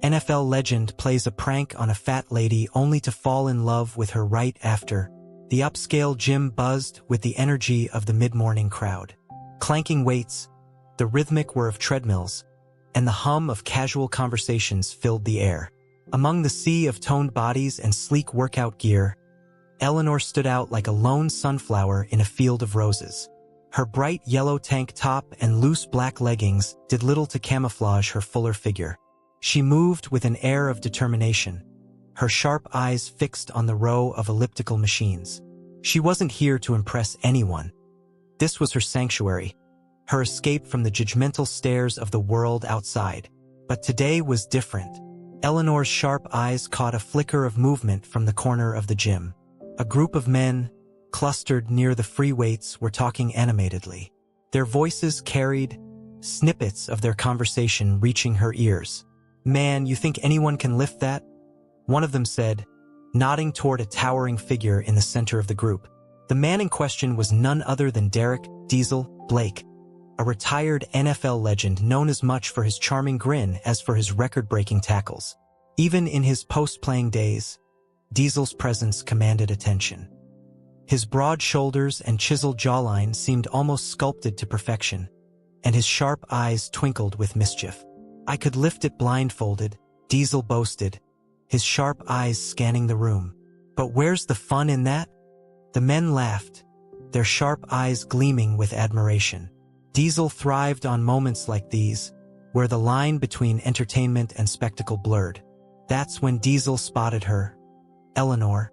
NFL legend plays a prank on a fat lady only to fall in love with her right after. The upscale gym buzzed with the energy of the mid-morning crowd. Clanking weights, the rhythmic whir of treadmills, and the hum of casual conversations filled the air. Among the sea of toned bodies and sleek workout gear, Eleanor stood out like a lone sunflower in a field of roses. Her bright yellow tank top and loose black leggings did little to camouflage her fuller figure. She moved with an air of determination, her sharp eyes fixed on the row of elliptical machines. She wasn't here to impress anyone. This was her sanctuary, her escape from the judgmental stares of the world outside. But today was different. Eleanor's sharp eyes caught a flicker of movement from the corner of the gym. A group of men, clustered near the free weights, were talking animatedly. Their voices carried snippets of their conversation reaching her ears. "Man, you think anyone can lift that?" one of them said, nodding toward a towering figure in the center of the group. The man in question was none other than Derek "Diesel" Blake, a retired NFL legend known as much for his charming grin as for his record-breaking tackles. Even in his post-playing days, Diesel's presence commanded attention. His broad shoulders and chiseled jawline seemed almost sculpted to perfection, and his sharp eyes twinkled with mischief. "I could lift it blindfolded," Diesel boasted, his sharp eyes scanning the room. "But where's the fun in that?" The men laughed, their sharp eyes gleaming with admiration. Diesel thrived on moments like these, where the line between entertainment and spectacle blurred. That's when Diesel spotted her, Eleanor,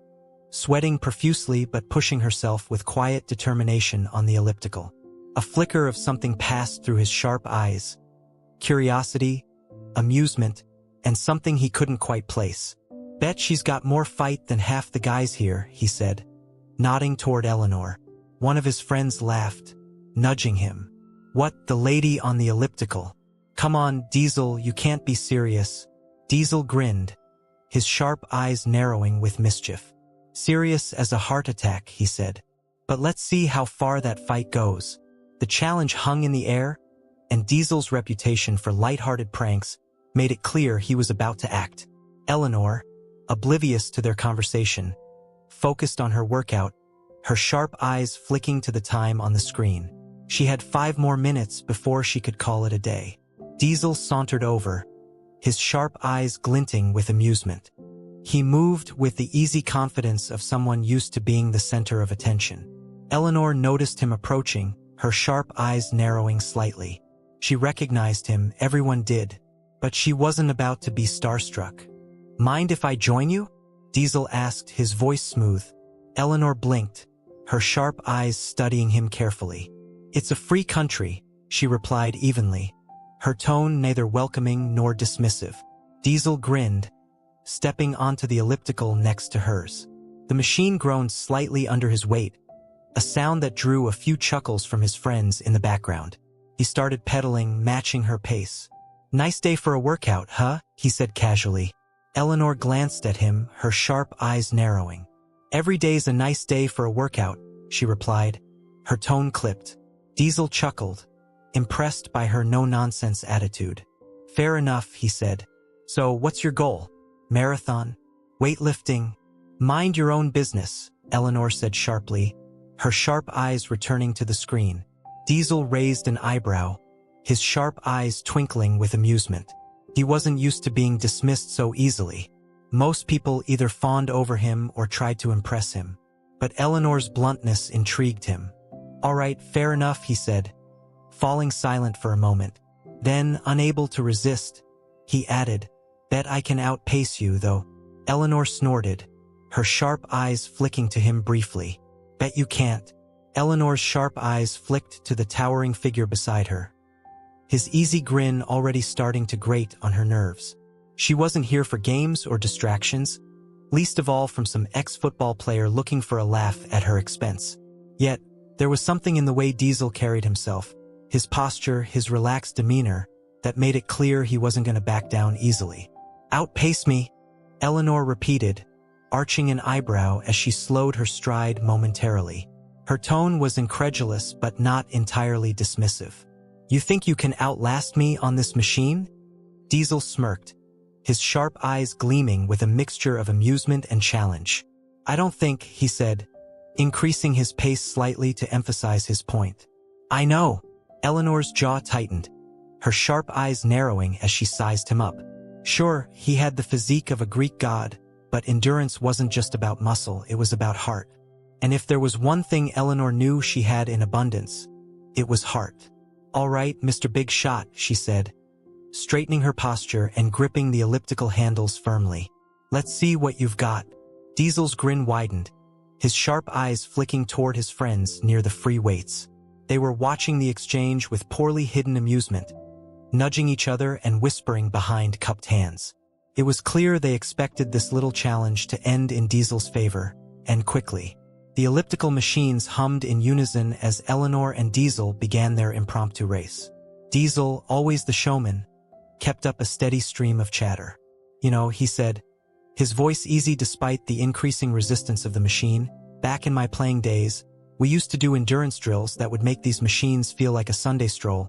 sweating profusely but pushing herself with quiet determination on the elliptical. A flicker of something passed through his sharp eyes. Curiosity, amusement, and something he couldn't quite place. "Bet she's got more fight than half the guys here," he said, nodding toward Eleanor. One of his friends laughed, nudging him. "What, the lady on the elliptical? Come on, Diesel, you can't be serious." Diesel grinned, his sharp eyes narrowing with mischief. "Serious as a heart attack," he said. "But let's see how far that fight goes." The challenge hung in the air, and Diesel's reputation for light-hearted pranks made it clear he was about to act. Eleanor, oblivious to their conversation, focused on her workout, her sharp eyes flicking to the time on the screen. She had 5 more minutes before she could call it a day. Diesel sauntered over, his sharp eyes glinting with amusement. He moved with the easy confidence of someone used to being the center of attention. Eleanor noticed him approaching, her sharp eyes narrowing slightly. She recognized him, everyone did, but she wasn't about to be starstruck. "Mind if I join you?" Diesel asked, his voice smooth. Eleanor blinked, her sharp eyes studying him carefully. "It's a free country," she replied evenly, her tone neither welcoming nor dismissive. Diesel grinned, stepping onto the elliptical next to hers. The machine groaned slightly under his weight, a sound that drew a few chuckles from his friends in the background. He started pedaling, matching her pace. "Nice day for a workout, huh?" he said casually. Eleanor glanced at him, her sharp eyes narrowing. "Every day's a nice day for a workout," she replied, her tone clipped. Diesel chuckled, impressed by her no-nonsense attitude. "Fair enough," he said. "So what's your goal? Marathon? Weightlifting?" "Mind your own business," Eleanor said sharply, her sharp eyes returning to the screen. Diesel raised an eyebrow, his sharp eyes twinkling with amusement. He wasn't used to being dismissed so easily. Most people either fawned over him or tried to impress him. But Eleanor's bluntness intrigued him. "All right, fair enough," he said, falling silent for a moment. Then, unable to resist, he added, "Bet I can outpace you, though." Eleanor snorted, her sharp eyes flicking to him briefly. "Bet you can't." Eleanor's sharp eyes flicked to the towering figure beside her, his easy grin already starting to grate on her nerves. She wasn't here for games or distractions, least of all from some ex-football player looking for a laugh at her expense. Yet, there was something in the way Diesel carried himself, his posture, his relaxed demeanor, that made it clear he wasn't going to back down easily. "Outpace me," Eleanor repeated, arching an eyebrow as she slowed her stride momentarily. Her tone was incredulous but not entirely dismissive. "You think you can outlast me on this machine?" Diesel smirked, his sharp eyes gleaming with a mixture of amusement and challenge. "I don't think," he said, increasing his pace slightly to emphasize his point. "I know." Eleanor's jaw tightened, her sharp eyes narrowing as she sized him up. Sure, he had the physique of a Greek god, but endurance wasn't just about muscle, it was about heart. And if there was one thing Eleanor knew she had in abundance, it was heart. "All right, Mr. Big Shot," she said, straightening her posture and gripping the elliptical handles firmly. "Let's see what you've got." Diesel's grin widened, his sharp eyes flicking toward his friends near the free weights. They were watching the exchange with poorly hidden amusement, nudging each other and whispering behind cupped hands. It was clear they expected this little challenge to end in Diesel's favor, and quickly. The elliptical machines hummed in unison as Eleanor and Diesel began their impromptu race. Diesel, always the showman, kept up a steady stream of chatter. "You know," he said, his voice easy despite the increasing resistance of the machine, "back in my playing days, we used to do endurance drills that would make these machines feel like a Sunday stroll."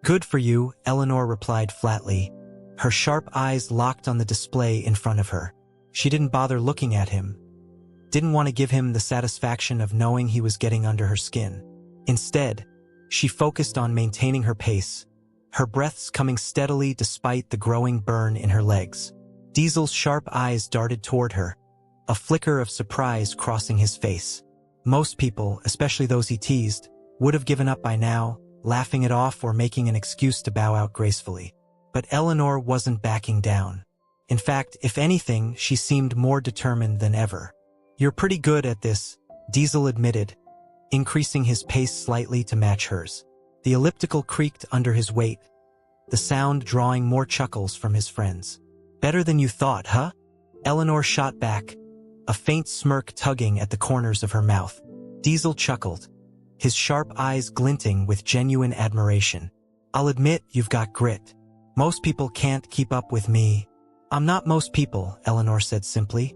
"Good for you," Eleanor replied flatly, her sharp eyes locked on the display in front of her. She didn't bother looking at him, didn't want to give him the satisfaction of knowing he was getting under her skin. Instead, she focused on maintaining her pace, her breaths coming steadily despite the growing burn in her legs. Diesel's sharp eyes darted toward her, a flicker of surprise crossing his face. Most people, especially those he teased, would have given up by now, laughing it off or making an excuse to bow out gracefully. But Eleanor wasn't backing down. In fact, if anything, she seemed more determined than ever. "You're pretty good at this," Diesel admitted, increasing his pace slightly to match hers. The elliptical creaked under his weight, the sound drawing more chuckles from his friends. "Better than you thought, huh?" Eleanor shot back, a faint smirk tugging at the corners of her mouth. Diesel chuckled, his sharp eyes glinting with genuine admiration. "I'll admit you've got grit. Most people can't keep up with me." "I'm not most people," Eleanor said simply,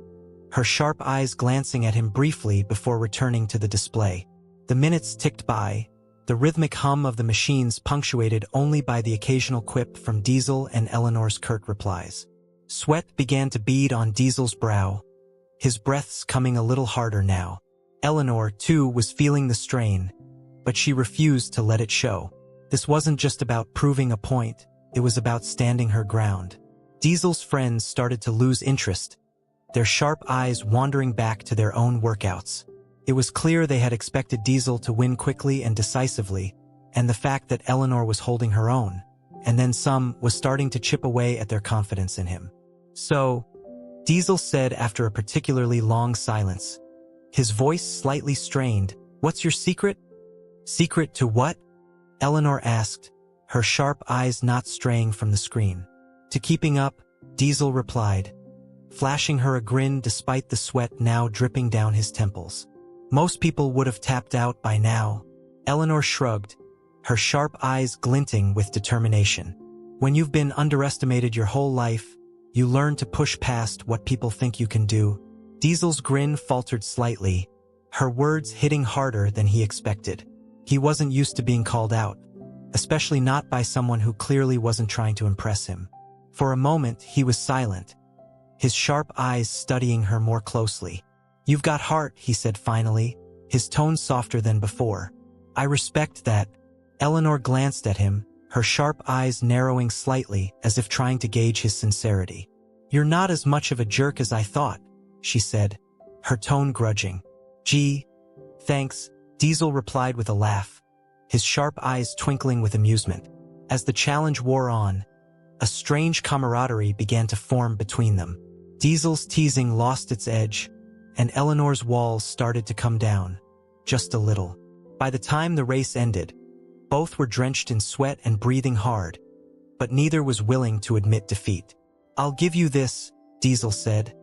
her sharp eyes glancing at him briefly before returning to the display. The minutes ticked by, the rhythmic hum of the machines punctuated only by the occasional quip from Diesel and Eleanor's curt replies. Sweat began to bead on Diesel's brow, his breaths coming a little harder now. Eleanor, too, was feeling the strain, but she refused to let it show. This wasn't just about proving a point, it was about standing her ground. Diesel's friends started to lose interest, their sharp eyes wandering back to their own workouts. It was clear they had expected Diesel to win quickly and decisively, and the fact that Eleanor was holding her own, and then some, was starting to chip away at their confidence in him. "So," Diesel said after a particularly long silence, his voice slightly strained, "what's your secret?" "Secret to what?" Eleanor asked, her sharp eyes not straying from the screen. "To keeping up," Diesel replied, flashing her a grin despite the sweat now dripping down his temples. "Most people would have tapped out by now." Eleanor shrugged, her sharp eyes glinting with determination. "When you've been underestimated your whole life, you learn to push past what people think you can do." Diesel's grin faltered slightly, her words hitting harder than he expected. He wasn't used to being called out, especially not by someone who clearly wasn't trying to impress him. For a moment, he was silent, his sharp eyes studying her more closely. "You've got heart," he said finally, his tone softer than before. "I respect that." Eleanor glanced at him, her sharp eyes narrowing slightly as if trying to gauge his sincerity. "You're not as much of a jerk as I thought," she said, her tone grudging. "Gee, thanks," Diesel replied with a laugh, his sharp eyes twinkling with amusement. As the challenge wore on, a strange camaraderie began to form between them. Diesel's teasing lost its edge, and Eleanor's walls started to come down, just a little. By the time the race ended, both were drenched in sweat and breathing hard, but neither was willing to admit defeat. "I'll give you this," Diesel said,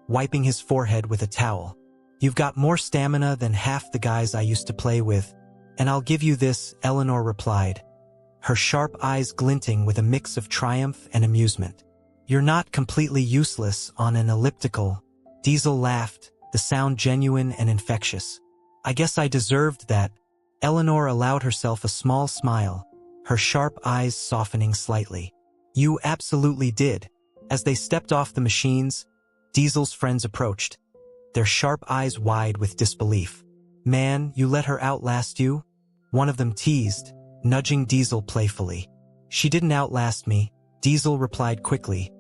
wiping his forehead with a towel. "You've got more stamina than half the guys I used to play with." "And I'll give you this," Eleanor replied, her sharp eyes glinting with a mix of triumph and amusement. "You're not completely useless on an elliptical." Diesel laughed, the sound genuine and infectious. "I guess I deserved that." Eleanor allowed herself a small smile, her sharp eyes softening slightly. "You absolutely did." As they stepped off the machines, Diesel's friends approached, their sharp eyes wide with disbelief. "Man, you let her outlast you?" one of them teased, nudging Diesel playfully. "She didn't outlast me," Diesel replied quickly,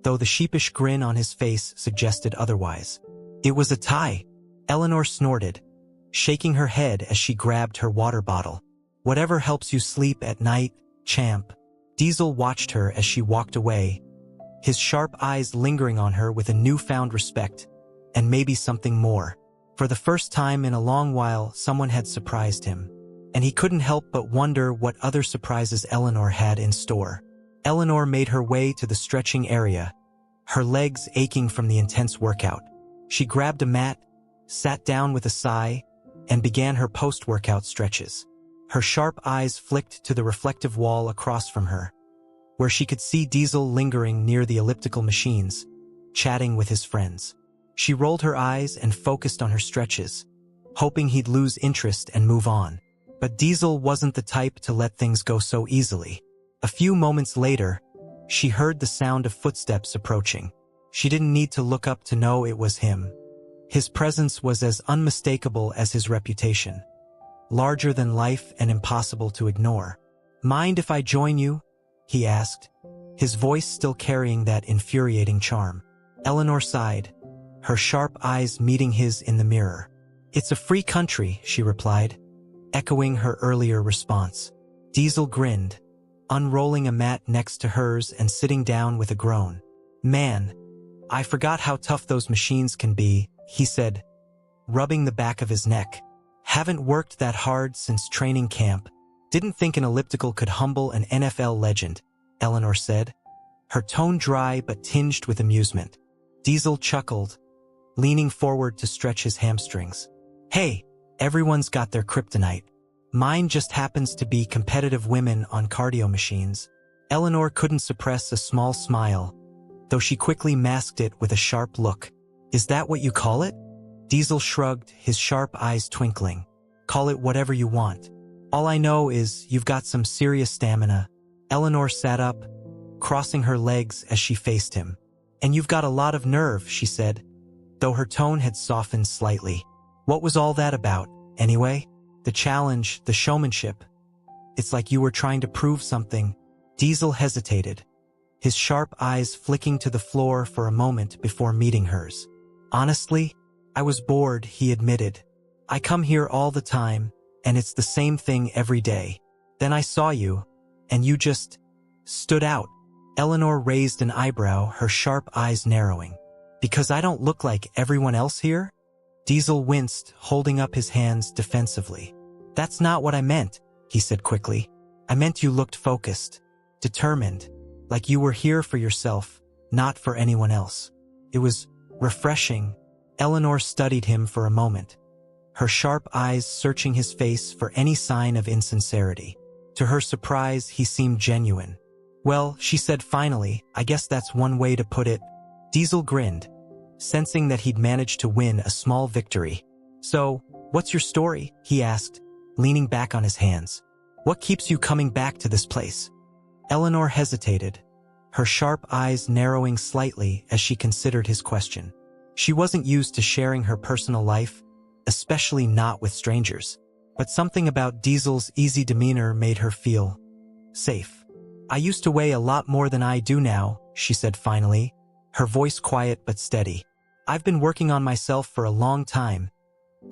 though the sheepish grin on his face suggested otherwise. "It was a tie," Eleanor snorted, shaking her head as she grabbed her water bottle. "Whatever helps you sleep at night, champ." Diesel watched her as she walked away, his sharp eyes lingering on her with a newfound respect, and maybe something more. For the first time in a long while, someone had surprised him, and he couldn't help but wonder what other surprises Eleanor had in store. Eleanor made her way to the stretching area, her legs aching from the intense workout. She grabbed a mat, sat down with a sigh, and began her post-workout stretches. Her sharp eyes flicked to the reflective wall across from her, where she could see Diesel lingering near the elliptical machines, chatting with his friends. She rolled her eyes and focused on her stretches, hoping he'd lose interest and move on. But Diesel wasn't the type to let things go so easily. A few moments later, she heard the sound of footsteps approaching. She didn't need to look up to know it was him. His presence was as unmistakable as his reputation, larger than life and impossible to ignore. "Mind if I join you?" he asked, his voice still carrying that infuriating charm. Eleanor sighed, her sharp eyes meeting his in the mirror. "It's a free country," she replied, echoing her earlier response. Diesel grinned, unrolling a mat next to hers and sitting down with a groan. "Man, I forgot how tough those machines can be," he said, rubbing the back of his neck. "Haven't worked that hard since training camp. Didn't think an elliptical could humble an NFL legend," Eleanor said, her tone dry but tinged with amusement. Diesel chuckled, leaning forward to stretch his hamstrings. "Hey, everyone's got their kryptonite. Mine just happens to be competitive women on cardio machines." Eleanor couldn't suppress a small smile, though she quickly masked it with a sharp look. "Is that what you call it?" Diesel shrugged, his sharp eyes twinkling. "Call it whatever you want. All I know is you've got some serious stamina." Eleanor sat up, crossing her legs as she faced him. "And you've got a lot of nerve," she said, though her tone had softened slightly. "What was all that about, anyway? The challenge, the showmanship. It's like you were trying to prove something." Diesel hesitated, his sharp eyes flicking to the floor for a moment before meeting hers. "Honestly, I was bored," he admitted. "I come here all the time, and it's the same thing every day. Then I saw you, and you just stood out." Eleanor raised an eyebrow, her sharp eyes narrowing. "Because I don't look like everyone else here?" Diesel winced, holding up his hands defensively. "That's not what I meant," he said quickly. "I meant you looked focused, determined, like you were here for yourself, not for anyone else." It was refreshing. Eleanor studied him for a moment, her sharp eyes searching his face for any sign of insincerity. To her surprise, he seemed genuine. "Well," she said finally, "I guess that's one way to put it." Diesel grinned, sensing that he'd managed to win a small victory. "So, what's your story?" he asked, leaning back on his hands. "What keeps you coming back to this place?" Eleanor hesitated, her sharp eyes narrowing slightly as she considered his question. She wasn't used to sharing her personal life, especially not with strangers. But something about Diesel's easy demeanor made her feel safe. "I used to weigh a lot more than I do now," she said finally, her voice quiet but steady. "I've been working on myself for a long time,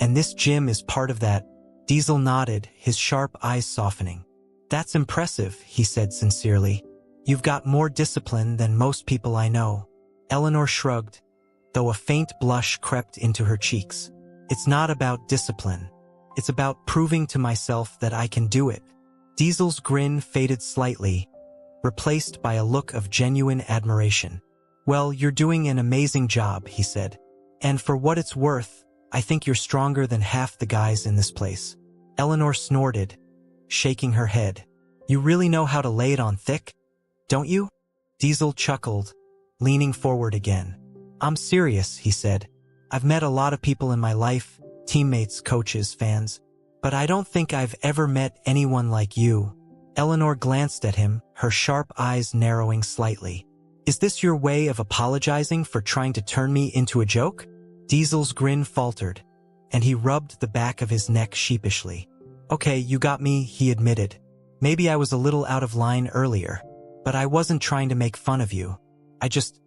and this gym is part of that." Diesel nodded, his sharp eyes softening. "That's impressive," he said sincerely. "You've got more discipline than most people I know." Eleanor shrugged, though a faint blush crept into her cheeks. "It's not about discipline. It's about proving to myself that I can do it." Diesel's grin faded slightly, replaced by a look of genuine admiration. "Well, you're doing an amazing job," he said. "And for what it's worth, I think you're stronger than half the guys in this place." Eleanor snorted, shaking her head. "You really know how to lay it on thick, don't you?" Diesel chuckled, leaning forward again. "I'm serious," he said. "I've met a lot of people in my life, teammates, coaches, fans, but I don't think I've ever met anyone like you." Eleanor glanced at him, her sharp eyes narrowing slightly. Is this your way of apologizing for trying to turn me into a joke? Diesel's grin faltered, and he rubbed the back of his neck sheepishly. Okay, you got me, he admitted. Maybe I was a little out of line earlier, but I wasn't trying to make fun of you. I just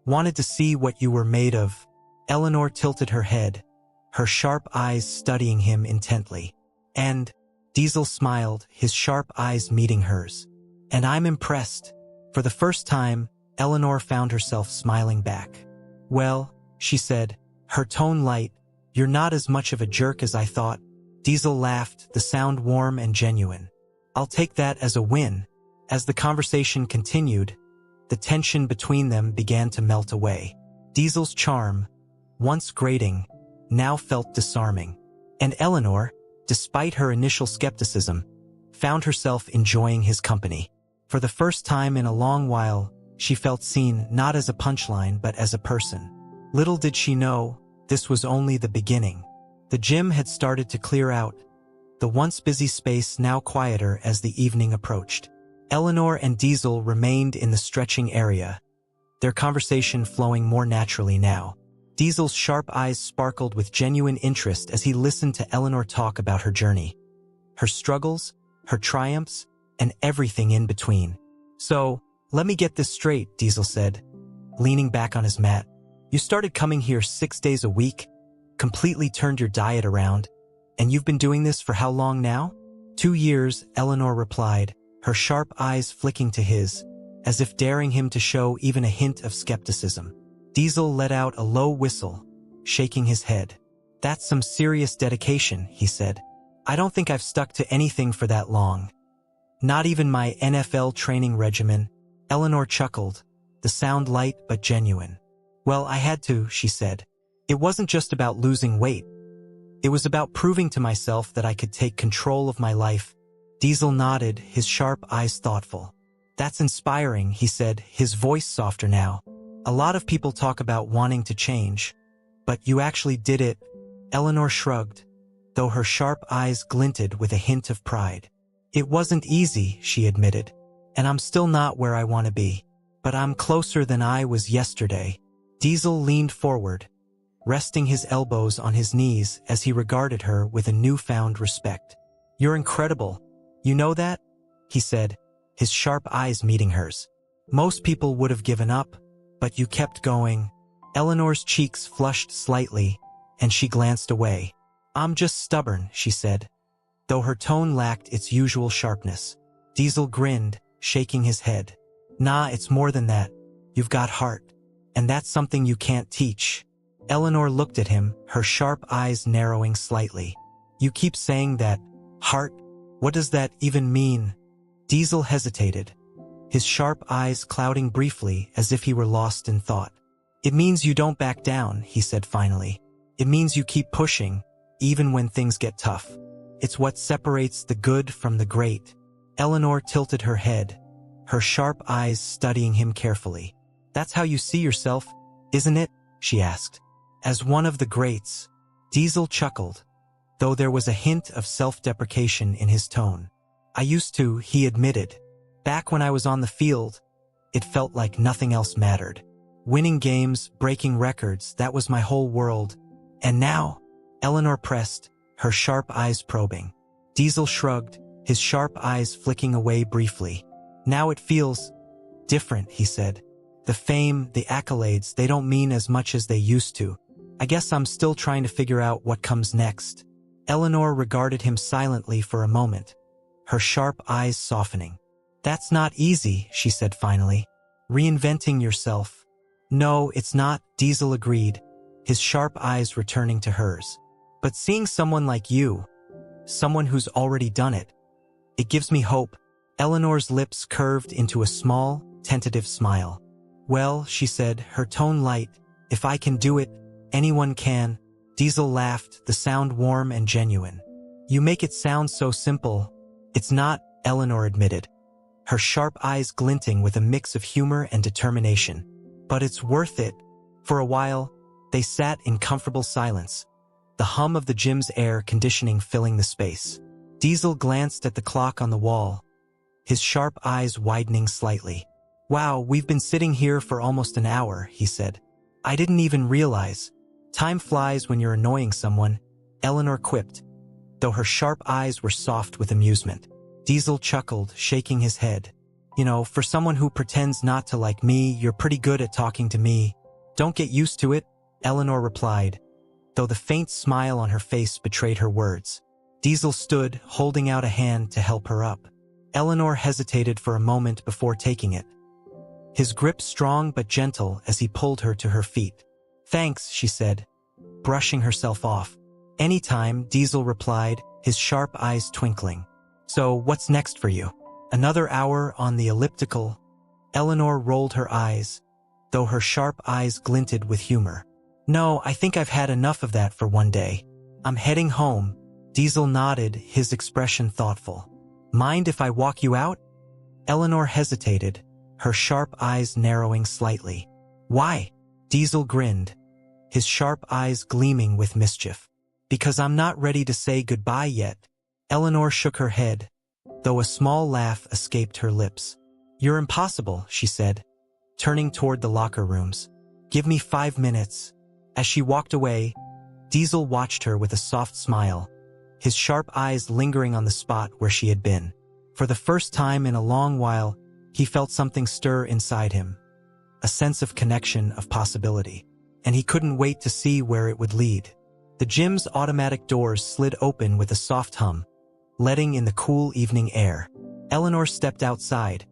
wanted to see what you were made of. Eleanor tilted her head, her sharp eyes studying him intently. And Diesel smiled, his sharp eyes meeting hers. And I'm impressed. For the first time, Eleanor found herself smiling back. Well, she said, her tone light, you're not as much of a jerk as I thought. Diesel laughed, the sound warm and genuine. I'll take that as a win. As the conversation continued, the tension between them began to melt away. Diesel's charm, once grating, now felt disarming. And Eleanor, despite her initial skepticism, found herself enjoying his company. For the first time in a long while, she felt seen not as a punchline but as a person. Little did she know, this was only the beginning. The gym had started to clear out, the once busy space now quieter as the evening approached. Eleanor and Diesel remained in the stretching area, their conversation flowing more naturally now. Diesel's sharp eyes sparkled with genuine interest as he listened to Eleanor talk about her journey, her struggles, her triumphs, and everything in between. So, let me get this straight, Diesel said, leaning back on his mat. You started coming here 6 days a week, completely turned your diet around, and you've been doing this for how long now? 2 years, Eleanor replied, her sharp eyes flicking to his, as if daring him to show even a hint of skepticism. Diesel let out a low whistle, shaking his head. That's some serious dedication, he said. I don't think I've stuck to anything for that long. Not even my NFL training regimen. Eleanor chuckled, the sound light but genuine. Well, I had to, she said. It wasn't just about losing weight. It was about proving to myself that I could take control of my life. Diesel nodded, his sharp eyes thoughtful. That's inspiring, he said, his voice softer now. A lot of people talk about wanting to change, but you actually did it. Eleanor shrugged, though her sharp eyes glinted with a hint of pride. It wasn't easy, she admitted, and I'm still not where I want to be, but I'm closer than I was yesterday. Diesel leaned forward, resting his elbows on his knees as he regarded her with a newfound respect. You're incredible. You know that? He said, his sharp eyes meeting hers. Most people would have given up, but you kept going. Eleanor's cheeks flushed slightly, and she glanced away. I'm just stubborn, she said, though her tone lacked its usual sharpness. Diesel grinned, shaking his head. Nah, it's more than that. You've got heart, and that's something you can't teach. Eleanor looked at him, her sharp eyes narrowing slightly. You keep saying that. Heart? What does that even mean? Diesel hesitated, his sharp eyes clouding briefly as if he were lost in thought. It means you don't back down, he said finally. It means you keep pushing, even when things get tough. It's what separates the good from the great. Eleanor tilted her head, her sharp eyes studying him carefully. That's how you see yourself, isn't it? She asked. As one of the greats. Diesel chuckled, though there was a hint of self-deprecation in his tone. I used to, he admitted. Back when I was on the field, it felt like nothing else mattered. Winning games, breaking records, that was my whole world. And now? Eleanor pressed, her sharp eyes probing. Diesel shrugged, his sharp eyes flicking away briefly. Now it feels different, he said. The fame, the accolades, they don't mean as much as they used to. I guess I'm still trying to figure out what comes next. Eleanor regarded him silently for a moment, her sharp eyes softening. That's not easy, she said finally. Reinventing yourself. No, it's not, Diesel agreed, his sharp eyes returning to hers. But seeing someone like you, someone who's already done it, it gives me hope. Eleanor's lips curved into a small, tentative smile. Well, she said, her tone light, if I can do it, anyone can. Diesel laughed, the sound warm and genuine. You make it sound so simple. It's not, Eleanor admitted, her sharp eyes glinting with a mix of humor and determination. But it's worth it. For a while, they sat in comfortable silence, the hum of the gym's air conditioning filling the space. Diesel glanced at the clock on the wall, his sharp eyes widening slightly. Wow, we've been sitting here for almost an hour, he said. I didn't even realize. Time flies when you're annoying someone, Eleanor quipped, though her sharp eyes were soft with amusement. Diesel chuckled, shaking his head. You know, for someone who pretends not to like me, you're pretty good at talking to me. Don't get used to it, Eleanor replied, though the faint smile on her face betrayed her words. Diesel stood, holding out a hand to help her up. Eleanor hesitated for a moment before taking it, his grip strong but gentle as he pulled her to her feet. Thanks, she said, brushing herself off. Anytime, Diesel replied, his sharp eyes twinkling. So, what's next for you? Another hour on the elliptical? Eleanor rolled her eyes, though her sharp eyes glinted with humor. No, I think I've had enough of that for one day. I'm heading home. Diesel nodded, his expression thoughtful. Mind if I walk you out? Eleanor hesitated, her sharp eyes narrowing slightly. Why? Diesel grinned, his sharp eyes gleaming with mischief. Because I'm not ready to say goodbye yet. Eleanor shook her head, though a small laugh escaped her lips. You're impossible, she said, turning toward the locker rooms. Give me 5 minutes. As she walked away, Diesel watched her with a soft smile, his sharp eyes lingering on the spot where she had been. For the first time in a long while, he felt something stir inside him, a sense of connection, of possibility, and he couldn't wait to see where it would lead. The gym's automatic doors slid open with a soft hum, letting in the cool evening air. Eleanor stepped outside,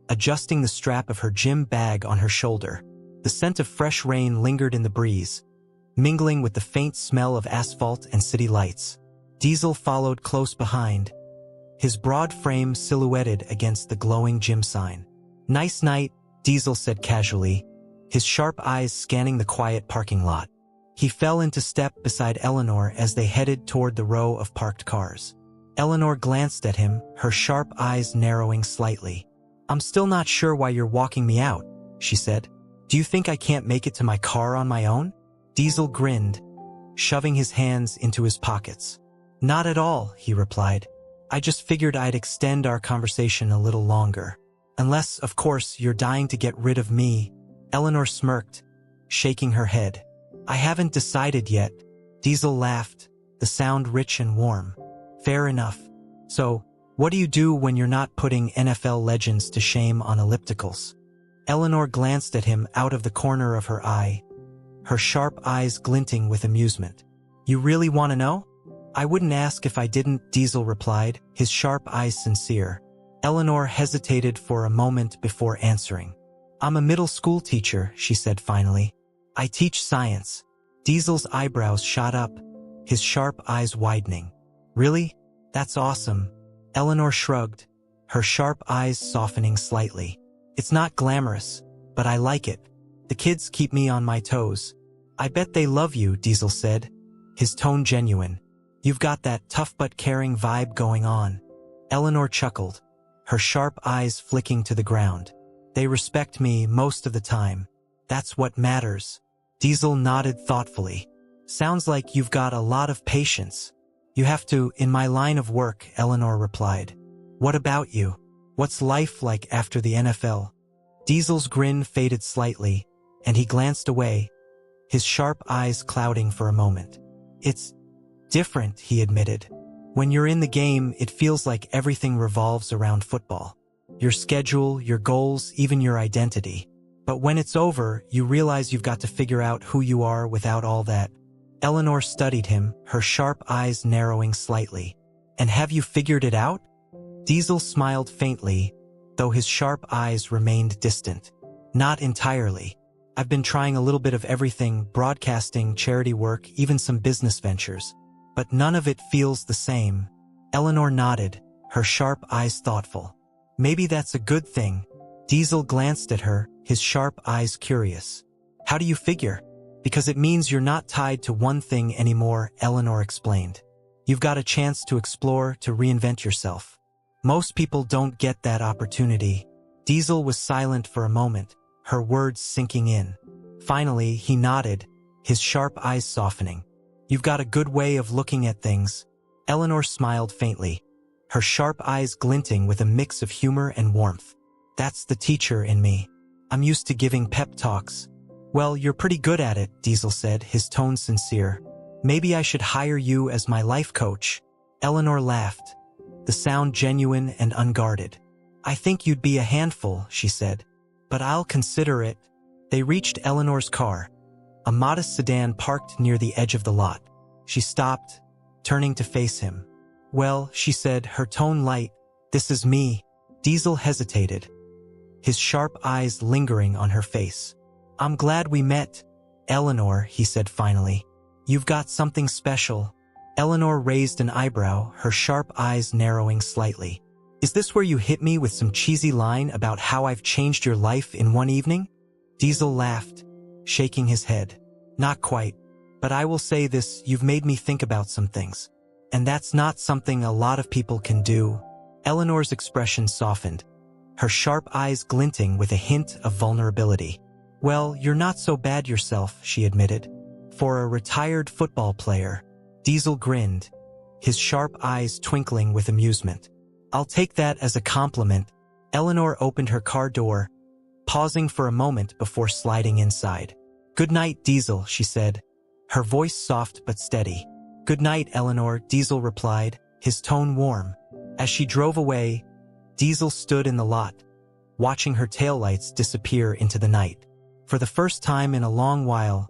adjusting the strap of her gym bag on her shoulder. The scent of fresh rain lingered in the breeze, mingling with the faint smell of asphalt and city lights. Diesel followed close behind, his broad frame silhouetted against the glowing gym sign. Nice night, Diesel said casually, his sharp eyes scanning the quiet parking lot. He fell into step beside Eleanor as they headed toward the row of parked cars. Eleanor glanced at him, her sharp eyes narrowing slightly. I'm still not sure why you're walking me out, she said. Do you think I can't make it to my car on my own? Diesel grinned, shoving his hands into his pockets. Not at all, he replied. I just figured I'd extend our conversation a little longer. Unless, of course, you're dying to get rid of me. Eleanor smirked, shaking her head. I haven't decided yet. Diesel laughed, the sound rich and warm. Fair enough. So, what do you do when you're not putting NFL legends to shame on ellipticals? Eleanor glanced at him out of the corner of her eye, her sharp eyes glinting with amusement. You really want to know? I wouldn't ask if I didn't, Diesel replied, his sharp eyes sincere. Eleanor hesitated for a moment before answering. I'm a middle school teacher, she said finally. I teach science. Diesel's eyebrows shot up, his sharp eyes widening. Really? That's awesome. Eleanor shrugged, her sharp eyes softening slightly. It's not glamorous, but I like it. The kids keep me on my toes. I bet they love you, Diesel said, his tone genuine. You've got that tough but caring vibe going on. Eleanor chuckled, her sharp eyes flicking to the ground. They respect me most of the time. That's what matters. Diesel nodded thoughtfully. Sounds like you've got a lot of patience. You have to, in my line of work, Eleanor replied. What about you? What's life like after the NFL? Diesel's grin faded slightly, and he glanced away, his sharp eyes clouding for a moment. It's different, he admitted. When you're in the game, it feels like everything revolves around football. Your schedule, your goals, even your identity. But when it's over, you realize you've got to figure out who you are without all that. Eleanor studied him, her sharp eyes narrowing slightly. And have you figured it out? Diesel smiled faintly, though his sharp eyes remained distant. Not entirely. I've been trying a little bit of everything, broadcasting, charity work, even some business ventures. But none of it feels the same. Eleanor nodded, her sharp eyes thoughtful. Maybe that's a good thing. Diesel glanced at her, his sharp eyes curious. How do you figure? Because it means you're not tied to one thing anymore, Eleanor explained. You've got a chance to explore, to reinvent yourself. Most people don't get that opportunity. Diesel was silent for a moment, her words sinking in. Finally, he nodded, his sharp eyes softening. You've got a good way of looking at things. Eleanor smiled faintly, her sharp eyes glinting with a mix of humor and warmth. That's the teacher in me. I'm used to giving pep talks. Well, you're pretty good at it, Diesel said, his tone sincere. Maybe I should hire you as my life coach. Eleanor laughed, the sound genuine and unguarded. I think you'd be a handful, she said. But I'll consider it. They reached Eleanor's car, a modest sedan parked near the edge of the lot. She stopped, turning to face him. Well, she said, her tone light, this is me. Diesel hesitated, his sharp eyes lingering on her face. I'm glad we met, Eleanor, he said finally. You've got something special. Eleanor raised an eyebrow, her sharp eyes narrowing slightly. Is this where you hit me with some cheesy line about how I've changed your life in one evening? Diesel laughed, shaking his head. Not quite. But I will say this, you've made me think about some things. And that's not something a lot of people can do. Eleanor's expression softened, her sharp eyes glinting with a hint of vulnerability. Well, you're not so bad yourself, she admitted. For a retired football player. Diesel grinned, his sharp eyes twinkling with amusement. I'll take that as a compliment. Eleanor opened her car door, pausing for a moment before sliding inside. Good night, Diesel, she said, her voice soft but steady. Good night, Eleanor, Diesel replied, his tone warm. As she drove away, Diesel stood in the lot, watching her taillights disappear into the night. For the first time in a long while,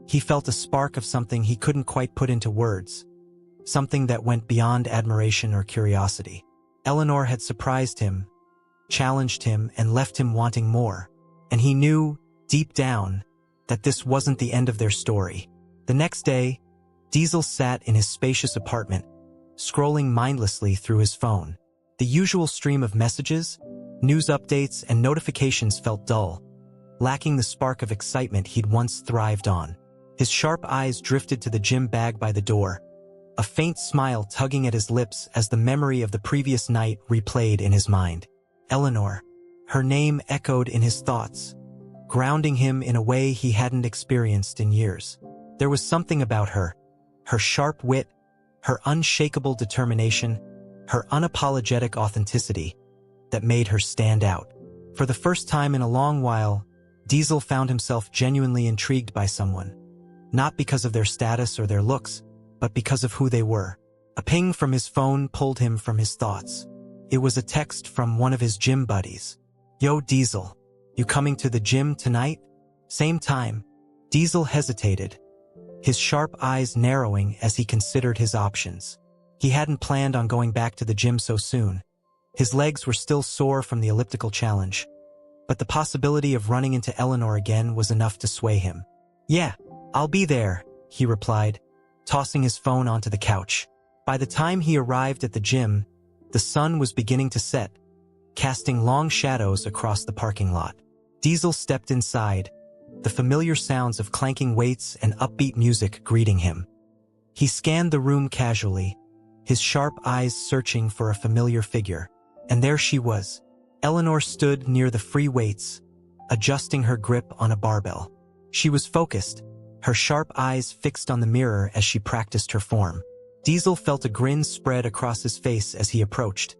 he felt a spark of something he couldn't quite put into words, something that went beyond admiration or curiosity. Eleanor had surprised him, challenged him, and left him wanting more. And he knew, deep down, that this wasn't the end of their story. The next day, Diesel sat in his spacious apartment, scrolling mindlessly through his phone. The usual stream of messages, news updates, and notifications felt dull, lacking the spark of excitement he'd once thrived on. His sharp eyes drifted to the gym bag by the door, a faint smile tugging at his lips as the memory of the previous night replayed in his mind. Eleanor. Her name echoed in his thoughts, grounding him in a way he hadn't experienced in years. There was something about her sharp wit, her unshakable determination, her unapologetic authenticity, that made her stand out. For the first time in a long while, Diesel found himself genuinely intrigued by someone. Not because of their status or their looks, but because of who they were. A ping from his phone pulled him from his thoughts. It was a text from one of his gym buddies. Yo, Diesel, you coming to the gym tonight? Same time. Diesel hesitated, his sharp eyes narrowing as he considered his options. He hadn't planned on going back to the gym so soon. His legs were still sore from the elliptical challenge, but the possibility of running into Eleanor again was enough to sway him. Yeah, I'll be there, he replied, tossing his phone onto the couch. By the time he arrived at the gym, the sun was beginning to set, casting long shadows across the parking lot. Diesel stepped inside, the familiar sounds of clanking weights and upbeat music greeting him. He scanned the room casually, his sharp eyes searching for a familiar figure. And there she was. Eleanor stood near the free weights, adjusting her grip on a barbell. She was focused, her sharp eyes fixed on the mirror as she practiced her form. Diesel felt a grin spread across his face as he approached,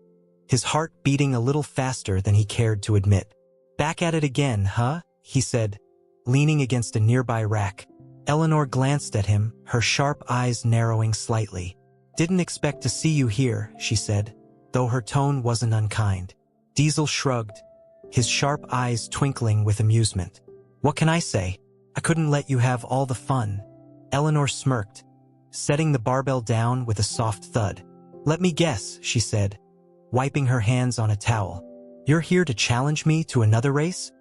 his heart beating a little faster than he cared to admit. Back at it again, huh? He said, leaning against a nearby rack. Eleanor glanced at him, her sharp eyes narrowing slightly. Didn't expect to see you here, she said, though her tone wasn't unkind. Diesel shrugged, his sharp eyes twinkling with amusement. What can I say? I couldn't let you have all the fun. Eleanor smirked, setting the barbell down with a soft thud. Let me guess, she said, wiping her hands on a towel. You're here to challenge me to another race?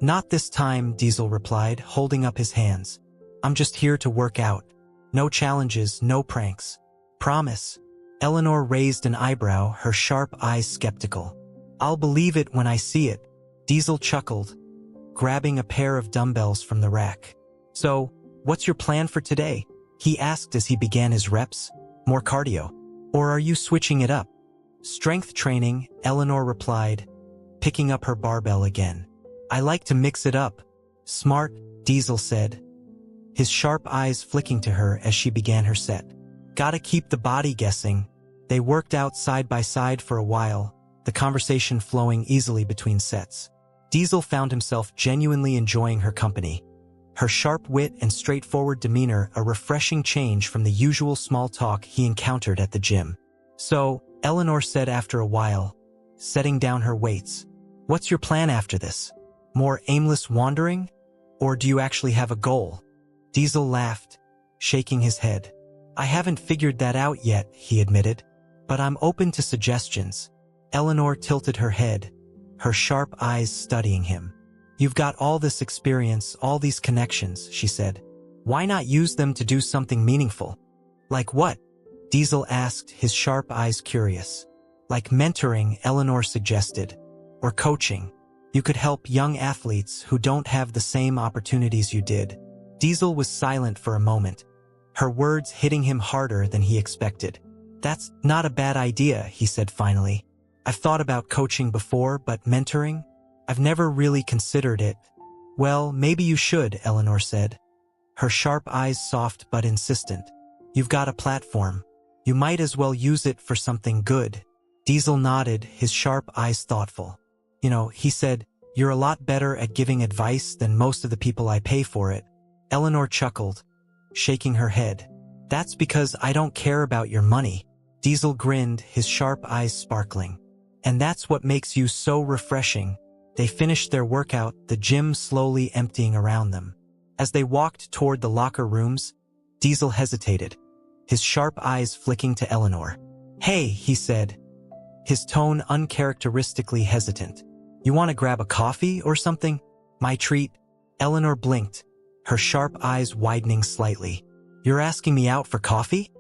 Not this time, Diesel replied, holding up his hands. I'm just here to work out. No challenges, no pranks. Promise. Eleanor raised an eyebrow, her sharp eyes skeptical. I'll believe it when I see it. Diesel chuckled, grabbing a pair of dumbbells from the rack. So, what's your plan for today? He asked as he began his reps. More cardio? Or are you switching it up? Strength training, Eleanor replied, picking up her barbell again. I like to mix it up. Smart, Diesel said, his sharp eyes flicking to her as she began her set. Gotta keep the body guessing. They worked out side by side for a while, the conversation flowing easily between sets. Diesel found himself genuinely enjoying her company. Her sharp wit and straightforward demeanor a refreshing change from the usual small talk he encountered at the gym. "So," Eleanor said after a while, setting down her weights, "what's your plan after this? More aimless wandering? Or do you actually have a goal?" Diesel laughed, shaking his head. "I haven't figured that out yet," he admitted, "but I'm open to suggestions." Eleanor tilted her head, her sharp eyes studying him. "You've got all this experience, all these connections," she said. "Why not use them to do something meaningful?" "Like what?" Diesel asked, his sharp eyes curious. "Like mentoring," Eleanor suggested. "Or coaching. You could help young athletes who don't have the same opportunities you did." Diesel was silent for a moment, her words hitting him harder than he expected. "That's not a bad idea," he said finally. "I've thought about coaching before, but mentoring? I've never really considered it." "Well, maybe you should," Eleanor said, her sharp eyes soft but insistent. "You've got a platform. You might as well use it for something good." Diesel nodded, his sharp eyes thoughtful. "You know," he said, "you're a lot better at giving advice than most of the people I pay for it." Eleanor chuckled, shaking her head. "That's because I don't care about your money." Diesel grinned, his sharp eyes sparkling. "And that's what makes you so refreshing." They finished their workout, the gym slowly emptying around them. As they walked toward the locker rooms, Diesel hesitated, his sharp eyes flicking to Eleanor. "Hey," he said, his tone uncharacteristically hesitant. "You want to grab a coffee or something? My treat." Eleanor blinked, her sharp eyes widening slightly. "You're asking me out for coffee?"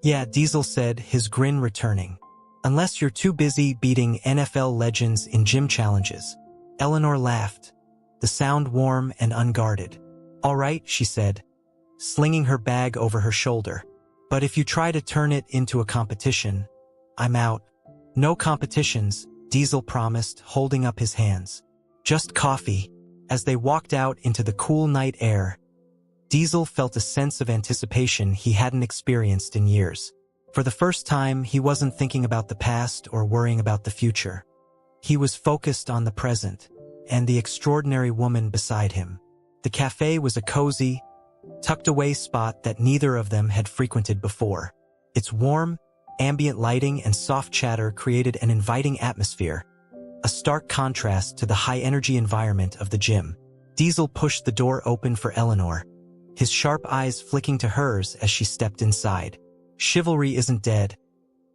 "Yeah," Diesel said, his grin returning. "Unless you're too busy beating NFL legends in gym challenges." Eleanor laughed, the sound warm and unguarded. "All right," she said, slinging her bag over her shoulder. "But if you try to turn it into a competition, I'm out." "No competitions," Diesel promised, holding up his hands. "Just coffee." As they walked out into the cool night air, Diesel felt a sense of anticipation he hadn't experienced in years. For the first time, he wasn't thinking about the past or worrying about the future. He was focused on the present, and the extraordinary woman beside him. The cafe was a cozy, tucked-away spot that neither of them had frequented before. Its warm, ambient lighting and soft chatter created an inviting atmosphere, a stark contrast to the high-energy environment of the gym. Diesel pushed the door open for Eleanor, his sharp eyes flicking to hers as she stepped inside. "Chivalry isn't dead."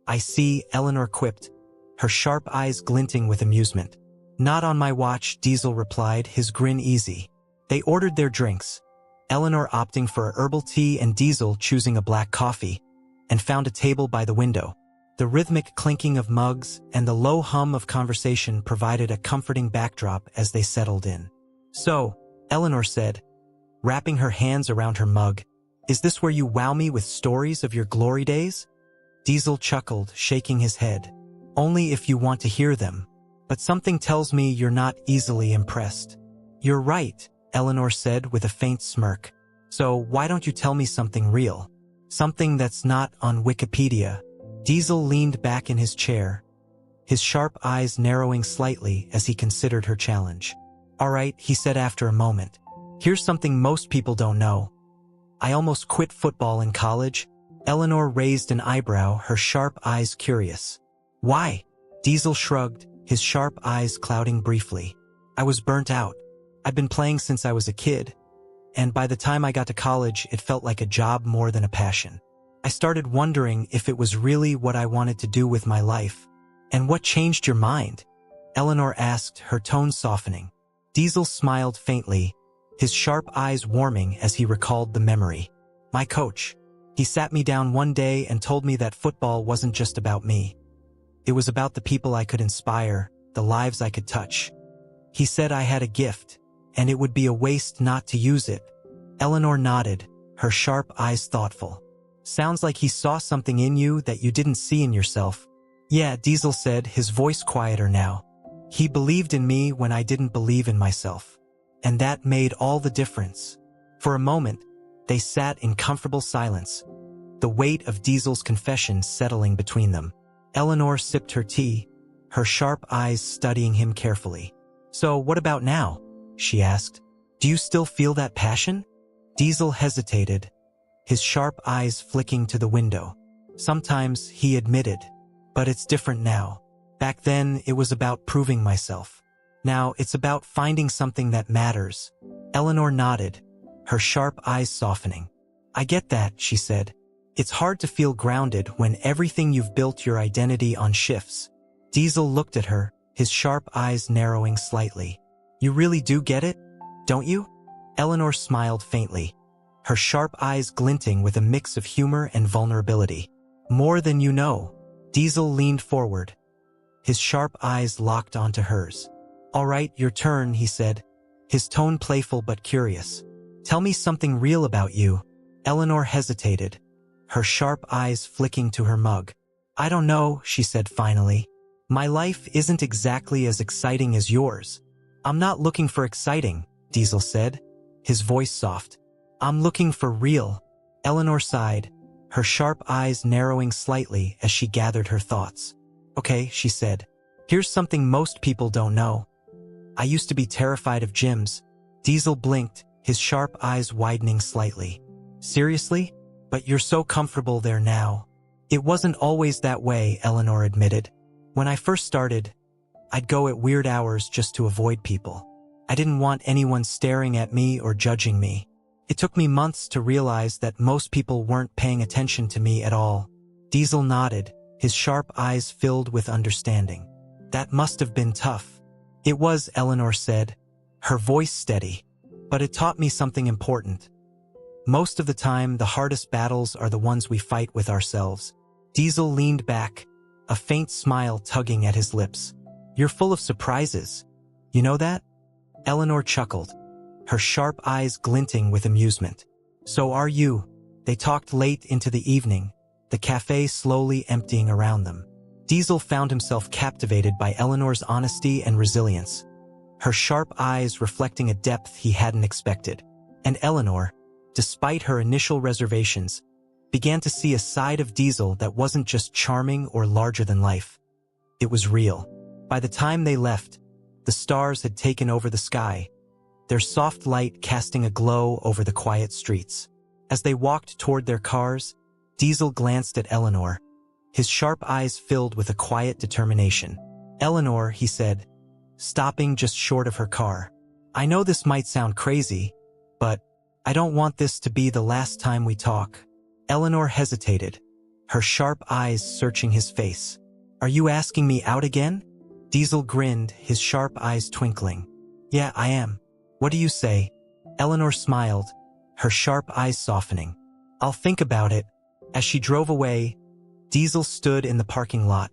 "I see," Eleanor quipped, her sharp eyes glinting with amusement. "Not on my watch," Diesel replied, his grin easy. They ordered their drinks, Eleanor opting for a herbal tea and Diesel choosing a black coffee, and found a table by the window. The rhythmic clinking of mugs and the low hum of conversation provided a comforting backdrop as they settled in. "So," Eleanor said, wrapping her hands around her mug, "is this where you wow me with stories of your glory days?" Diesel chuckled, shaking his head. "Only if you want to hear them. But something tells me you're not easily impressed." "You're right," Eleanor said with a faint smirk. "So why don't you tell me something real? Something that's not on Wikipedia." Diesel leaned back in his chair, his sharp eyes narrowing slightly as he considered her challenge. "All right," he said after a moment. "Here's something most people don't know. I almost quit football in college." Eleanor raised an eyebrow, her sharp eyes curious. "Why?" Diesel shrugged, his sharp eyes clouding briefly. "I was burnt out. I'd been playing since I was a kid, and by the time I got to college, it felt like a job more than a passion. I started wondering if it was really what I wanted to do with my life." "And what changed your mind?" Eleanor asked, her tone softening. Diesel smiled faintly, his sharp eyes warming as he recalled the memory. "My coach. He sat me down one day and told me that football wasn't just about me. It was about the people I could inspire, the lives I could touch. He said I had a gift, and it would be a waste not to use it." Eleanor nodded, her sharp eyes thoughtful. "Sounds like he saw something in you that you didn't see in yourself." "Yeah," Diesel said, his voice quieter now. "He believed in me when I didn't believe in myself. And that made all the difference." For a moment, they sat in comfortable silence, the weight of Diesel's confession settling between them. Eleanor sipped her tea, her sharp eyes studying him carefully. "So, what about now?" she asked. "Do you still feel that passion?" Diesel hesitated, his sharp eyes flicking to the window. "Sometimes," he admitted, "but it's different now. Back then, it was about proving myself. Now, it's about finding something that matters." Eleanor nodded, her sharp eyes softening. "I get that," she said. "It's hard to feel grounded when everything you've built your identity on shifts." Diesel looked at her, his sharp eyes narrowing slightly. "You really do get it, don't you?" Eleanor smiled faintly, her sharp eyes glinting with a mix of humor and vulnerability. "More than you know." Diesel leaned forward, his sharp eyes locked onto hers. "All right, your turn," he said, his tone playful but curious. "Tell me something real about you." Eleanor hesitated, her sharp eyes flicking to her mug. "I don't know," she said finally. "My life isn't exactly as exciting as yours." "I'm not looking for exciting," Diesel said, his voice soft. "I'm looking for real." Eleanor sighed, her sharp eyes narrowing slightly as she gathered her thoughts. "Okay," she said. "Here's something most people don't know. I used to be terrified of gyms." Diesel blinked, his sharp eyes widening slightly. "Seriously? But you're so comfortable there now." "It wasn't always that way," Eleanor admitted. "When I first started, I'd go at weird hours just to avoid people. I didn't want anyone staring at me or judging me. It took me months to realize that most people weren't paying attention to me at all." Diesel nodded, his sharp eyes filled with understanding. "That must have been tough." "It was," Eleanor said, her voice steady. "But it taught me something important. Most of the time, the hardest battles are the ones we fight with ourselves." Diesel leaned back, a faint smile tugging at his lips. "You're full of surprises. You know that?" Eleanor chuckled, her sharp eyes glinting with amusement. "So are you." They talked late into the evening, the cafe slowly emptying around them. Diesel found himself captivated by Eleanor's honesty and resilience, her sharp eyes reflecting a depth he hadn't expected. And Eleanor, despite her initial reservations, began to see a side of Diesel that wasn't just charming or larger than life. It was real. By the time they left, the stars had taken over the sky, their soft light casting a glow over the quiet streets. As they walked toward their cars, Diesel glanced at Eleanor, his sharp eyes filled with a quiet determination. "Eleanor," he said, stopping just short of her car. "I know this might sound crazy, but I don't want this to be the last time we talk." Eleanor hesitated, her sharp eyes searching his face. "Are you asking me out again?" Diesel grinned, his sharp eyes twinkling. "Yeah, I am. What do you say?" Eleanor smiled, her sharp eyes softening. "I'll think about it." As she drove away, Diesel stood in the parking lot,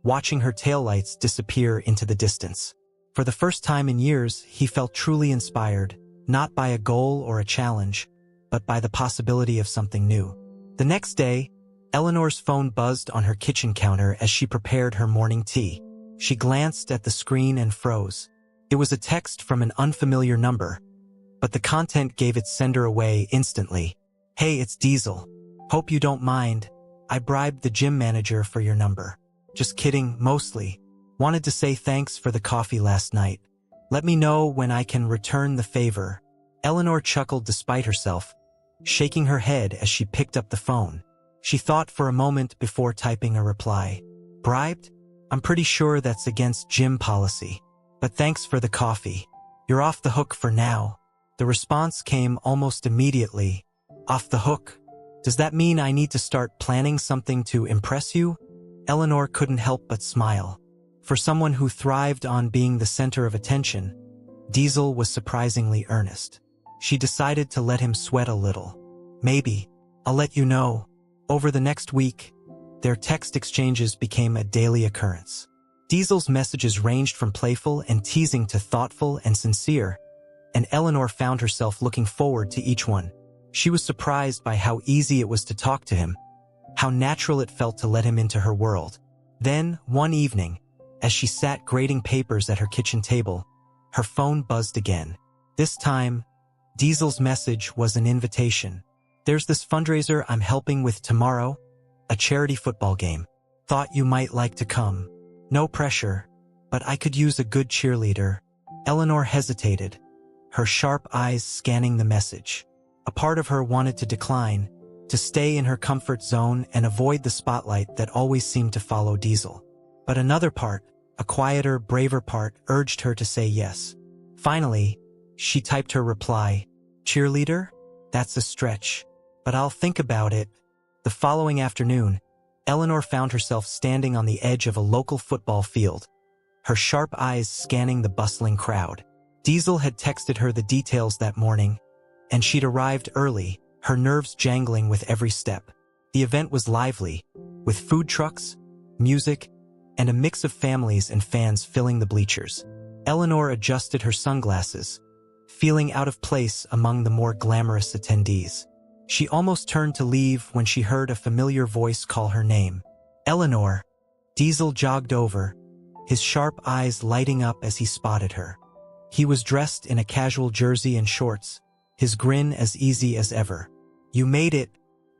watching her taillights disappear into the distance. For the first time in years, he felt truly inspired, not by a goal or a challenge, but by the possibility of something new. The next day, Eleanor's phone buzzed on her kitchen counter as she prepared her morning tea. She glanced at the screen and froze. It was a text from an unfamiliar number, but the content gave its sender away instantly. "Hey, it's Diesel. Hope you don't mind. I bribed the gym manager for your number." "Just kidding, mostly. Wanted to say thanks for the coffee last night. Let me know when I can return the favor." Eleanor chuckled despite herself, shaking her head as she picked up the phone. She thought for a moment before typing a reply. "Bribed? I'm pretty sure that's against gym policy. But thanks for the coffee. You're off the hook for now." The response came almost immediately. "Off the hook? Does that mean I need to start planning something to impress you?" Eleanor couldn't help but smile. For someone who thrived on being the center of attention, Diesel was surprisingly earnest. She decided to let him sweat a little. "Maybe. I'll let you know." Over the next week, their text exchanges became a daily occurrence. Diesel's messages ranged from playful and teasing to thoughtful and sincere, and Eleanor found herself looking forward to each one. She was surprised by how easy it was to talk to him, how natural it felt to let him into her world. Then, one evening, as she sat grading papers at her kitchen table, her phone buzzed again. This time, Diesel's message was an invitation. "There's this fundraiser I'm helping with tomorrow, a charity football game. Thought you might like to come." No pressure, but I could use a good cheerleader. Eleanor hesitated, her sharp eyes scanning the message. A part of her wanted to decline, to stay in her comfort zone and avoid the spotlight that always seemed to follow Diesel. But another part, a quieter, braver part, urged her to say yes. Finally, she typed her reply, "Cheerleader? That's a stretch, but I'll think about it." The following afternoon, Eleanor found herself standing on the edge of a local football field, her sharp eyes scanning the bustling crowd. Diesel had texted her the details that morning, and she'd arrived early, her nerves jangling with every step. The event was lively, with food trucks, music, and a mix of families and fans filling the bleachers. Eleanor adjusted her sunglasses, feeling out of place among the more glamorous attendees. She almost turned to leave when she heard a familiar voice call her name. "Eleanor." Diesel jogged over, his sharp eyes lighting up as he spotted her. He was dressed in a casual jersey and shorts, his grin as easy as ever. "You made it."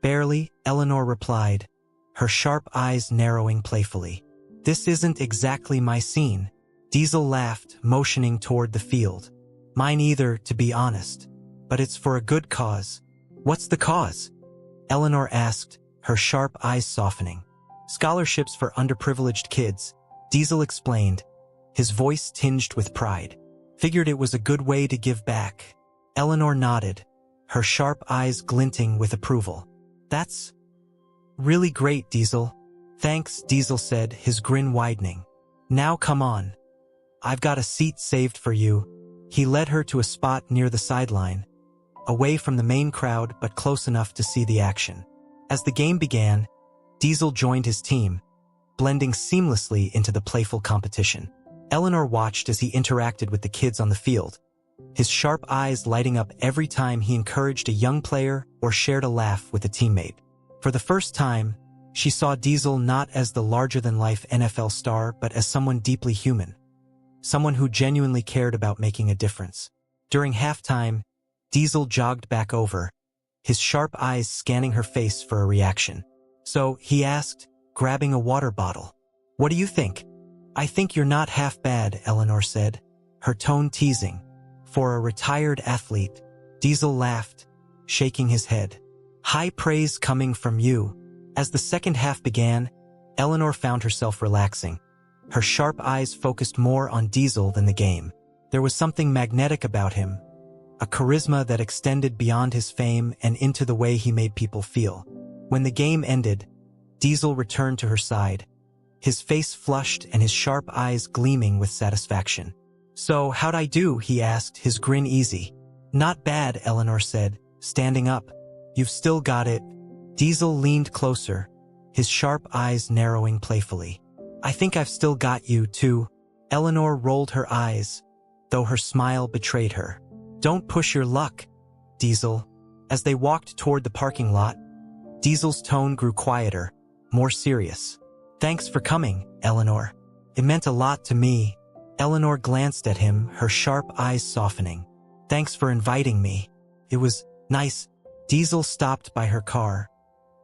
"Barely," Eleanor replied, her sharp eyes narrowing playfully. "This isn't exactly my scene." Diesel laughed, motioning toward the field. "Mine either, to be honest. But it's for a good cause." "What's the cause?" Eleanor asked, her sharp eyes softening. "Scholarships for underprivileged kids," Diesel explained, his voice tinged with pride. "Figured it was a good way to give back." Eleanor nodded, her sharp eyes glinting with approval. "That's really great, Diesel." "Thanks," Diesel said, his grin widening. "Now come on. I've got a seat saved for you." He led her to a spot near the sideline, away from the main crowd but close enough to see the action. As the game began, Diesel joined his team, blending seamlessly into the playful competition. Eleanor watched as he interacted with the kids on the field, his sharp eyes lighting up every time he encouraged a young player or shared a laugh with a teammate. For the first time, she saw Diesel not as the larger-than-life NFL star but as someone deeply human, someone who genuinely cared about making a difference. During halftime, Diesel jogged back over, his sharp eyes scanning her face for a reaction. "So," he asked, grabbing a water bottle, "what do you think?" "I think you're not half bad," Eleanor said, her tone teasing. "For a retired athlete." Diesel laughed, shaking his head. "High praise coming from you." As the second half began, Eleanor found herself relaxing, her sharp eyes focused more on Diesel than the game. There was something magnetic about him, a charisma that extended beyond his fame and into the way he made people feel. When the game ended, Diesel returned to her side, his face flushed and his sharp eyes gleaming with satisfaction. "So, how'd I do?" he asked, his grin easy. "Not bad," Eleanor said, standing up. "You've still got it." Diesel leaned closer, his sharp eyes narrowing playfully. "I think I've still got you, too." Eleanor rolled her eyes, though her smile betrayed her. "Don't push your luck, Diesel." As they walked toward the parking lot, Diesel's tone grew quieter, more serious. "Thanks for coming, Eleanor. It meant a lot to me." Eleanor glanced at him, her sharp eyes softening. "Thanks for inviting me. It was nice." Diesel stopped by her car,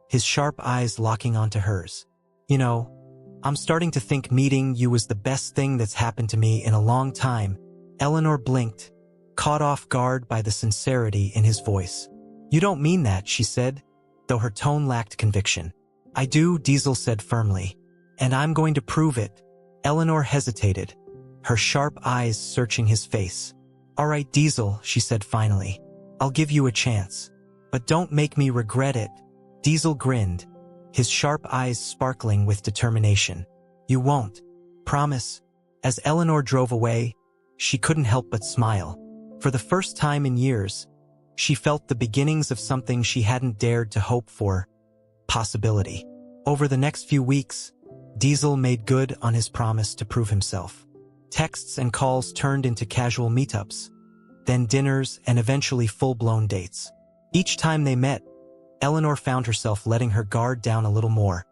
his sharp eyes locking onto hers. "You know, I'm starting to think meeting you was the best thing that's happened to me in a long time." Eleanor blinked, caught off guard by the sincerity in his voice. "You don't mean that," she said, though her tone lacked conviction. "I do," Diesel said firmly, "and I'm going to prove it." Eleanor hesitated, her sharp eyes searching his face. "All right, Diesel," she said finally. "I'll give you a chance. But don't make me regret it." Diesel grinned, his sharp eyes sparkling with determination. "You won't. Promise." As Eleanor drove away, she couldn't help but smile. For the first time in years, she felt the beginnings of something she hadn't dared to hope for: possibility. Over the next few weeks, Diesel made good on his promise to prove himself. Texts and calls turned into casual meetups, then dinners and eventually full-blown dates. Each time they met, Eleanor found herself letting her guard down a little more,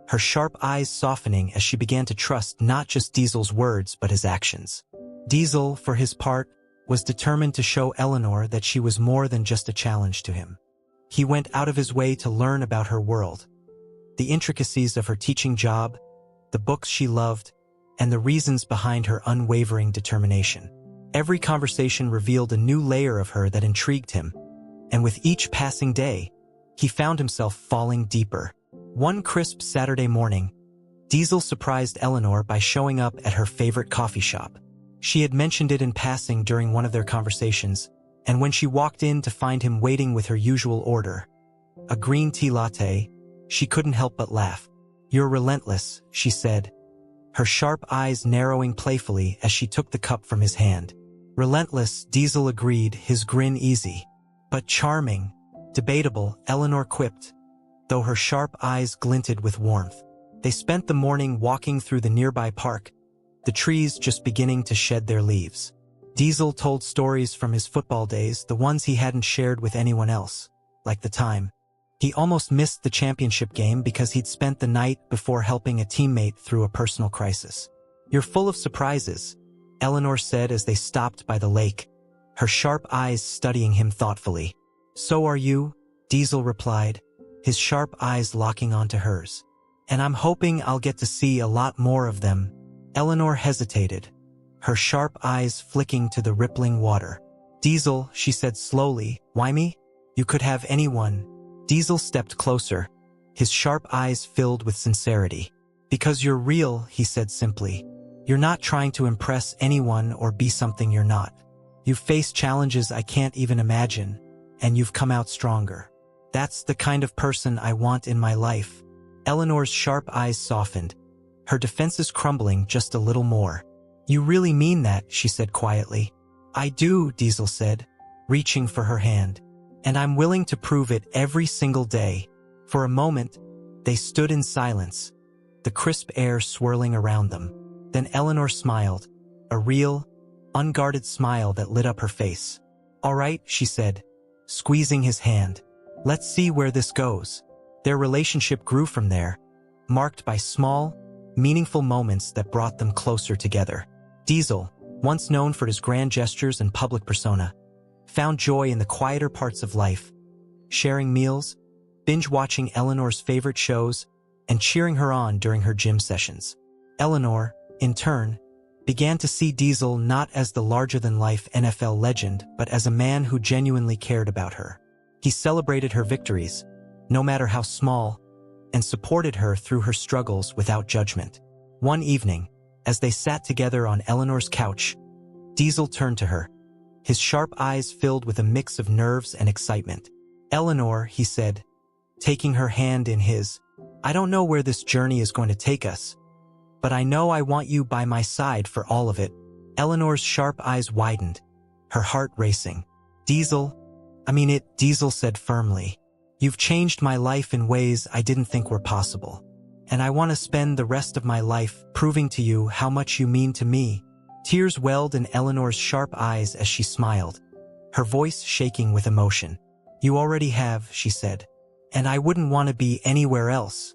her sharp eyes softening as she began to trust not just Diesel's words but his actions. Diesel, for his part, was determined to show Eleanor that she was more than just a challenge to him. He went out of his way to learn about her world, the intricacies of her teaching job, the books she loved, and the reasons behind her unwavering determination. Every conversation revealed a new layer of her that intrigued him, and with each passing day, he found himself falling deeper. One crisp Saturday morning, Diesel surprised Eleanor by showing up at her favorite coffee shop. She had mentioned it in passing during one of their conversations, and when she walked in to find him waiting with her usual order, a green tea latte, she couldn't help but laugh. "You're relentless," she said, her sharp eyes narrowing playfully as she took the cup from his hand. "Relentless," Diesel agreed, his grin easy. "But charming." "Debatable," Eleanor quipped, though her sharp eyes glinted with warmth. They spent the morning walking through the nearby park, the trees just beginning to shed their leaves. Diesel told stories from his football days, the ones he hadn't shared with anyone else, like the time he almost missed the championship game because he'd spent the night before helping a teammate through a personal crisis. "You're full of surprises," Eleanor said as they stopped by the lake, her sharp eyes studying him thoughtfully. "So are you," Diesel replied, his sharp eyes locking onto hers. "And I'm hoping I'll get to see a lot more of them." Eleanor hesitated, her sharp eyes flicking to the rippling water. "Diesel," she said slowly, "why me? You could have anyone." Diesel stepped closer, his sharp eyes filled with sincerity. "Because you're real," he said simply. "You're not trying to impress anyone or be something you're not. You've faced challenges I can't even imagine, and you've come out stronger. That's the kind of person I want in my life." Eleanor's sharp eyes softened, her defenses crumbling just a little more. "You really mean that," she said quietly. "I do," Diesel said, reaching for her hand. "And I'm willing to prove it every single day." For a moment, they stood in silence, the crisp air swirling around them. Then Eleanor smiled, a real, unguarded smile that lit up her face. "All right," she said, squeezing his hand. "Let's see where this goes." Their relationship grew from there, marked by small, meaningful moments that brought them closer together. Diesel, once known for his grand gestures and public persona, found joy in the quieter parts of life, sharing meals, binge-watching Eleanor's favorite shows, and cheering her on during her gym sessions. Eleanor, in turn, began to see Diesel not as the larger-than-life NFL legend, but as a man who genuinely cared about her. He celebrated her victories, no matter how small, and supported her through her struggles without judgment. One evening, as they sat together on Eleanor's couch, Diesel turned to her, his sharp eyes filled with a mix of nerves and excitement. "Eleanor," he said, taking her hand in his, "I don't know where this journey is going to take us, but I know I want you by my side for all of it." Eleanor's sharp eyes widened, her heart racing. Diesel said firmly. "You've changed my life in ways I didn't think were possible, and I want to spend the rest of my life proving to you how much you mean to me." Tears welled in Eleanor's sharp eyes as she smiled, her voice shaking with emotion. "You already have," she said, "and I wouldn't want to be anywhere else."